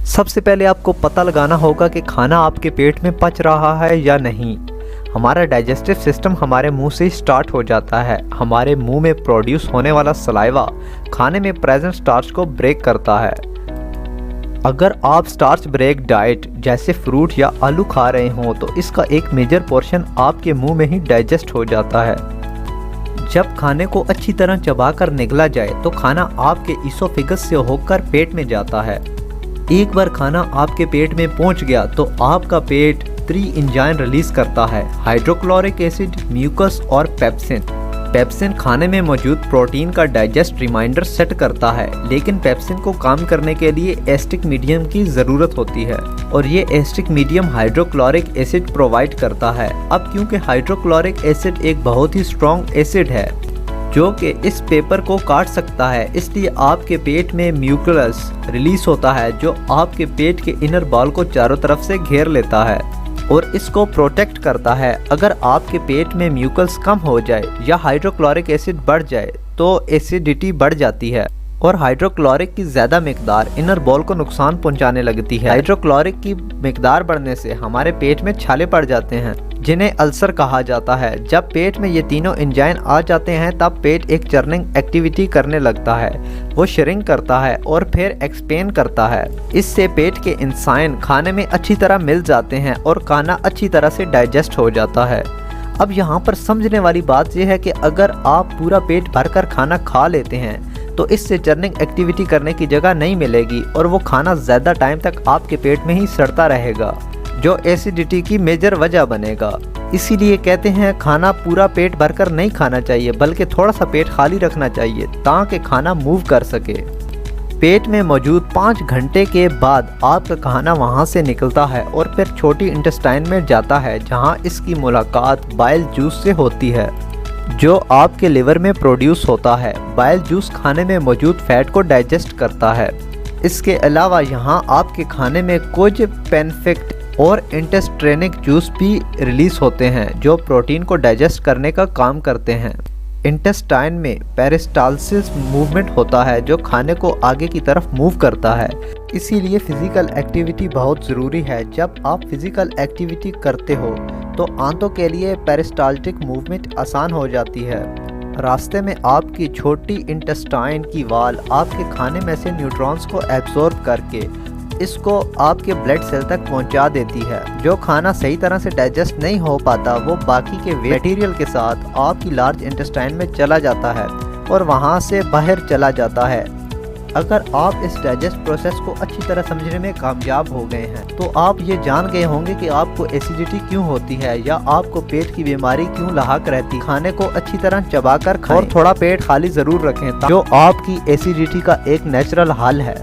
सबसे पहले आपको पता लगाना होगा कि खाना आपके पेट में पच रहा है या नहीं। हमारा डाइजेस्टिव सिस्टम हमारे मुंह से स्टार्ट हो जाता है। हमारे मुंह में प्रोड्यूस होने वाला सलाइवा खाने में प्रेजेंट स्टार्च को ब्रेक करता है। अगर आप स्टार्च ब्रेक डाइट जैसे फ्रूट या आलू खा रहे हों तो इसका एक मेजर पोर्शन आपके मुंह में ही डाइजेस्ट हो जाता है। जब खाने को अच्छी तरह चबाकर निगला जाए तो खाना आपके इसोफेगस से होकर पेट में जाता है। एक बार खाना आपके पेट में पहुंच गया तो आपका पेट 3 एंजाइम रिलीज करता है: हाइड्रोक्लोरिक एसिड, म्यूकस और पेप्सिन। पेप्सिन खाने में मौजूद प्रोटीन का डाइजेस्ट रिमाइंडर सेट करता है, लेकिन पेप्सिन को काम करने के लिए एसिटिक मीडियम की ज़रूरत होती है और ये acetic medium hydrochloric acid provide करता है। अब क्योंकि हाइड्रोक्लोरिक एसिड एक बहुत ही स्ट्रॉन्ग एसिड है जो कि इस पेपर को काट सकता है, इसलिए आपके पेट में म्यूकस रिलीज होता है जो आपके पेट के इनर वॉल को चारों तरफ से घेर लेता है और इसको प्रोटेक्ट करता है। अगर आपके पेट में म्यूकस कम हो जाए या हाइड्रोक्लोरिक एसिड बढ़ जाए तो एसिडिटी बढ़ जाती है और हाइड्रोक्लोरिक की ज़्यादा मिकदार इनर वॉल को नुकसान पहुंचाने लगती है। हाइड्रोक्लोरिक की मिकदार बढ़ने से हमारे पेट में छाले पड़ जाते हैं जिन्हें अल्सर कहा जाता है। जब पेट में ये तीनों एंजाइम आ जाते हैं तब पेट एक चर्निंग एक्टिविटी करने लगता है। वो श्रिंक करता है और फिर एक्सपेंड करता है। इससे पेट के एंजाइम खाने में अच्छी तरह मिल जाते हैं और खाना अच्छी तरह से डाइजेस्ट हो जाता है। अब यहाँ पर समझने वाली बात यह है कि अगर आप पूरा पेट भरकर खाना खा लेते हैं तो इससे चर्निंग एक्टिविटी करने की जगह नहीं मिलेगी और वो खाना ज़्यादा टाइम तक आपके पेट में ही सड़ता रहेगा जो एसिडिटी की मेजर वजह बनेगा। इसीलिए कहते हैं खाना पूरा पेट भरकर नहीं खाना चाहिए बल्कि थोड़ा सा पेट खाली रखना चाहिए ताकि खाना मूव कर सके। पेट में मौजूद 5 घंटे के बाद आपका खाना वहां से निकलता है और फिर छोटी इंटेस्टाइन में जाता है जहां इसकी मुलाकात बाइल जूस से होती है जो आपके लिवर में प्रोड्यूस होता है। बाइल जूस खाने में मौजूद फैट को डाइजेस्ट करता है। इसके अलावा यहाँ आपके खाने में कुछ पेनफेक्ट और इंटेस्ट्रेनिक जूस भी रिलीज होते हैं जो प्रोटीन को डाइजेस्ट करने का काम करते हैं। इंटेस्टाइन में पेरिस्टालसिस मूवमेंट होता है जो खाने को आगे की तरफ मूव करता है। इसीलिए फिजिकल एक्टिविटी बहुत ज़रूरी है। जब आप फिजिकल एक्टिविटी करते हो तो आंतों के लिए पेरिस्टाल्टिक मूवमेंट आसान हो जाती है। रास्ते में आपकी छोटी इंटेस्टाइन की वाल आपके खाने में से न्यूट्रॉन्स को एब्जॉर्ब करके इसको आपके ब्लड सेल तक पहुंचा देती है। जो खाना सही तरह से डाइजेस्ट नहीं हो पाता वो बाकी के मटेरियल के साथ आपकी लार्ज इंटेस्टाइन में चला जाता है और वहां से बाहर चला जाता है। अगर आप इस डाइजेस्ट प्रोसेस को अच्छी तरह समझने में कामयाब हो गए हैं तो आप ये जान गए होंगे कि आपको एसिडिटी क्यों होती है या आपको पेट की बीमारी क्यों लाहक रहती। खाने को अच्छी तरह चबाकर खाएं और थोड़ा पेट खाली जरूर रखें जो आपकी एसिडिटी का एक नेचुरल हल है।